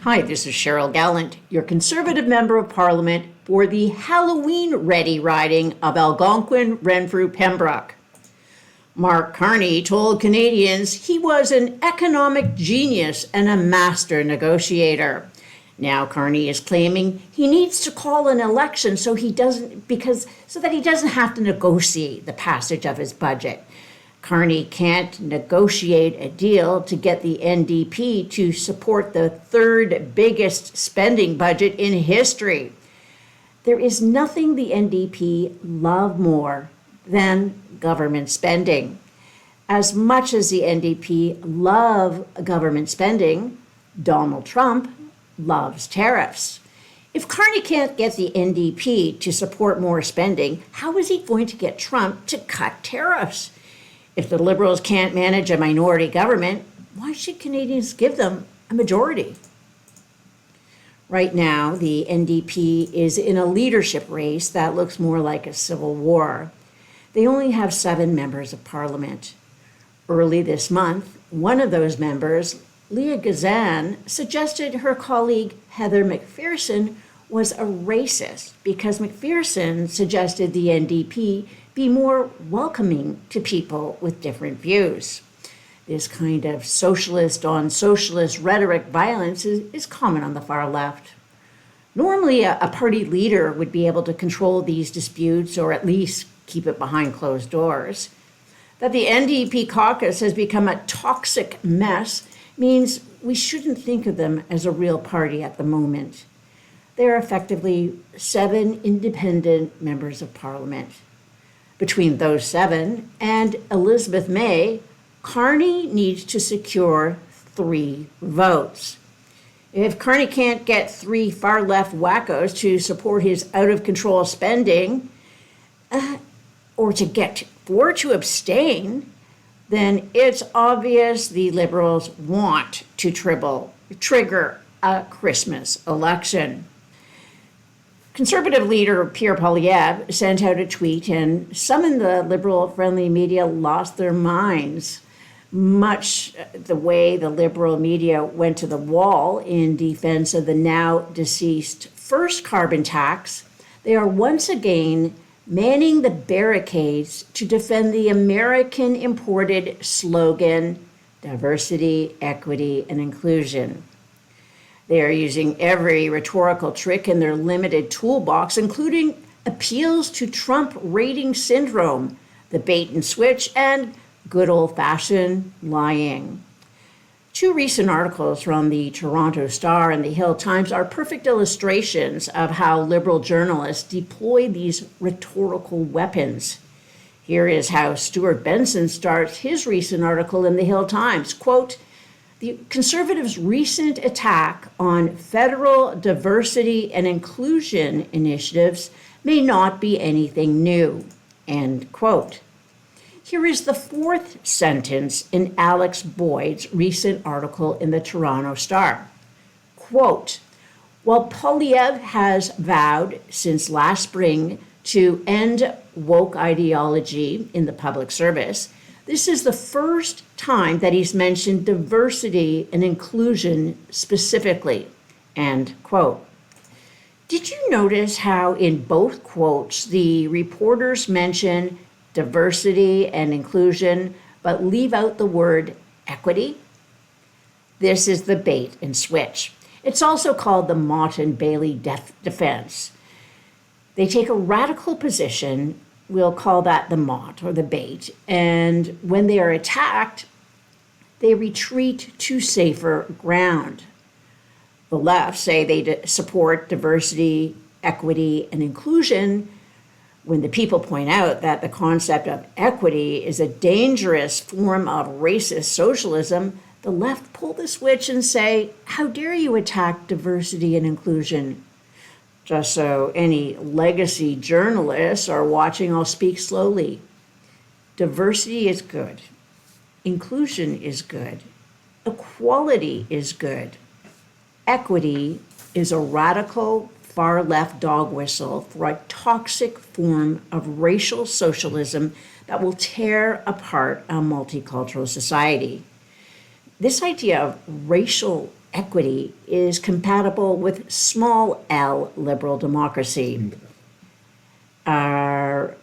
Hi, this is Cheryl Gallant, your Conservative Member of Parliament for the Halloween-ready riding of Algonquin, Renfrew-Pembroke. Mark Carney told Canadians he was an economic genius and a master negotiator. Now Carney is claiming he needs to call an election so that he doesn't have to negotiate the passage of his budget. Carney can't negotiate a deal to get the NDP to support the third biggest spending budget in history. There is nothing the NDP love more than government spending. As much as the NDP love government spending, Donald Trump loves tariffs. If Carney can't get the NDP to support more spending, how is he going to get Trump to cut tariffs? If the Liberals can't manage a minority government, why should Canadians give them a majority? Right now, the NDP is in a leadership race that looks more like a civil war. They only have 7 members of parliament. Early this month, one of those members, Leah Gazan, suggested her colleague Heather McPherson was a racist because McPherson suggested the NDP be more welcoming to people with different views. This kind of socialist on socialist rhetoric violence is common on the far left. Normally, a party leader would be able to control these disputes or at least keep it behind closed doors. That the NDP caucus has become a toxic mess means we shouldn't think of them as a real party at the moment. They're effectively 7 independent members of parliament. Between those 7 and Elizabeth May, Carney needs to secure 3 votes. If Carney can't get 3 far-left wackos to support his out-of-control spending, or to get 4 to abstain, then it's obvious the Liberals want to trigger a Christmas election. Conservative leader Pierre Poilievre sent out a tweet, and some in the Liberal-friendly media lost their minds, much the way the Liberal media went to the wall in defense of the now-deceased first carbon tax. They are once again manning the barricades to defend the American-imported slogan, diversity, equity, and inclusion. They are using every rhetorical trick in their limited toolbox, including appeals to Trump rating syndrome, the bait and switch, and good old-fashioned lying. 2 recent articles from the Toronto Star and the Hill Times are perfect illustrations of how liberal journalists deploy these rhetorical weapons. Here is how Stuart Benson starts his recent article in the Hill Times. Quote, "The Conservatives' recent attack on federal diversity and inclusion initiatives may not be anything new." End quote. Here is the 4th sentence in Alex Boyd's recent article in the Toronto Star. Quote, "While Poilievre has vowed since last spring to end woke ideology in the public service, this is the first time that he's mentioned diversity and inclusion specifically." End quote. Did you notice how in both quotes the reporters mention diversity and inclusion but leave out the word equity? This is the bait and switch. It's also called the Mott and Bailey defense. They take a radical position, we'll call that the Mott or the bait, and when they are attacked, they retreat to safer ground. The left say they support diversity, equity, and inclusion. When the people point out that the concept of equity is a dangerous form of racist socialism, the left pull the switch and say, "How dare you attack diversity and inclusion?" Just so any legacy journalists are watching, I'll speak slowly. Diversity is good. Inclusion is good. Equality is good. Equity is a radical far-left dog whistle for a toxic form of racial socialism that will tear apart a multicultural society. This idea of racial equity is compatible with small L liberal democracy. Our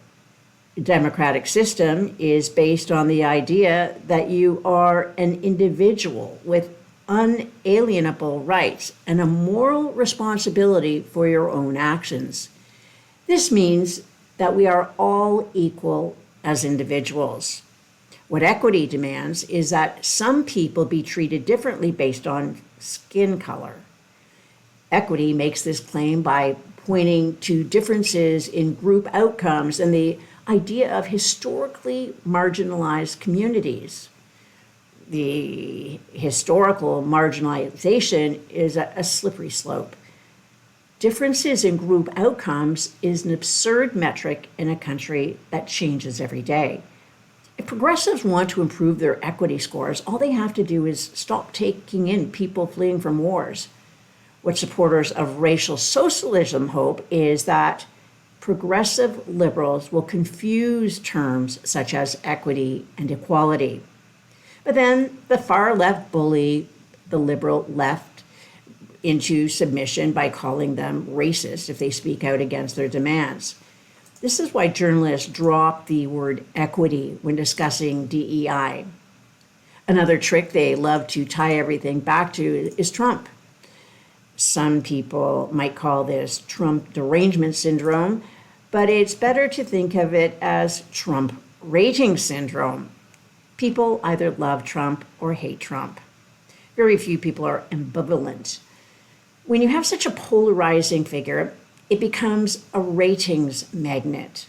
democratic system is based on the idea that you are an individual with unalienable rights and a moral responsibility for your own actions. This means that we are all equal as individuals. What equity demands is that some people be treated differently based on skin color. Equity makes this claim by pointing to differences in group outcomes and the idea of historically marginalized communities. The historical marginalization is a slippery slope. Differences in group outcomes is an absurd metric in a country that changes every day. If progressives want to improve their equity scores, all they have to do is stop taking in people fleeing from wars. What supporters of racial socialism hope is that progressive liberals will confuse terms such as equity and equality. But then the far left bully the liberal left into submission by calling them racist if they speak out against their demands. This is why journalists drop the word equity when discussing DEI. Another trick they love to tie everything back to is Trump. Some people might call this Trump derangement syndrome, but it's better to think of it as Trump rating syndrome. People either love Trump or hate Trump. Very few people are ambivalent. When you have such a polarizing figure, it becomes a ratings magnet.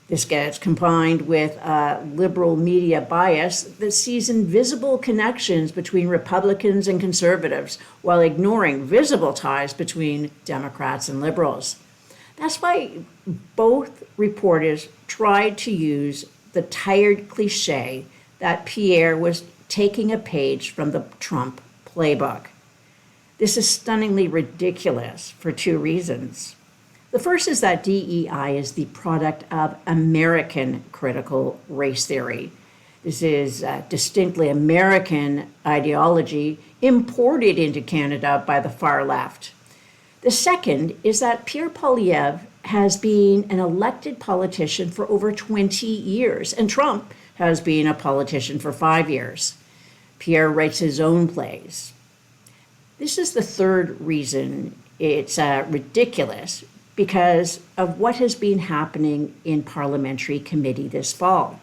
This gets combined with a liberal media bias that sees invisible connections between Republicans and conservatives while ignoring visible ties between Democrats and liberals. That's why both reporters tried to use the tired cliche that Pierre was taking a page from the Trump playbook. This is stunningly ridiculous for two reasons. The first is that DEI is the product of American critical race theory. This is a distinctly American ideology imported into Canada by the far left. The second is that Pierre Poilievre has been an elected politician for over 20 years, and Trump has been a politician for 5 years. Pierre writes his own plays. This is the third reason it's ridiculous, because of what has been happening in parliamentary committee this fall.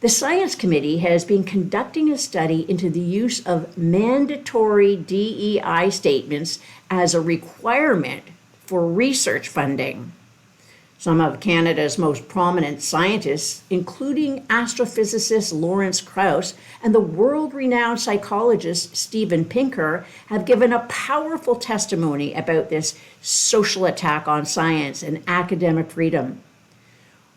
The Science Committee has been conducting a study into the use of mandatory DEI statements as a requirement for research funding. Some of Canada's most prominent scientists, including astrophysicist Lawrence Krauss and the world-renowned psychologist Steven Pinker, have given a powerful testimony about this social attack on science and academic freedom.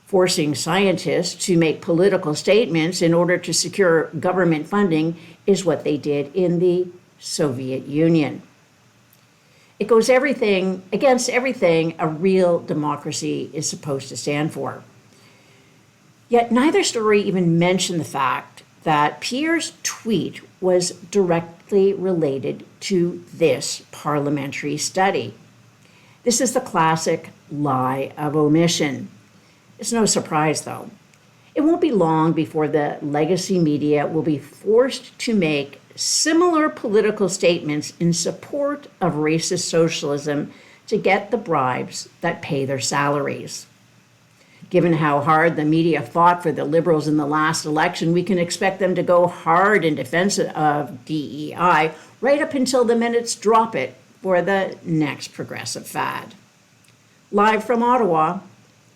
Forcing scientists to make political statements in order to secure government funding is what they did in the Soviet Union. It goes against everything a real democracy is supposed to stand for. Yet neither story even mentioned the fact that Pierre's tweet was directly related to this parliamentary study. This is the classic lie of omission. It's no surprise, though. It won't be long before the legacy media will be forced to make similar political statements in support of racist socialism to get the bribes that pay their salaries. Given how hard the media fought for the Liberals in the last election, we can expect them to go hard in defense of DEI right up until the minutes drop it for the next progressive fad. Live from Ottawa,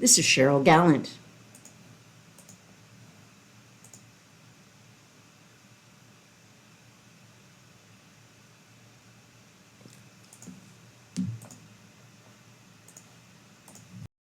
this is Cheryl Gallant.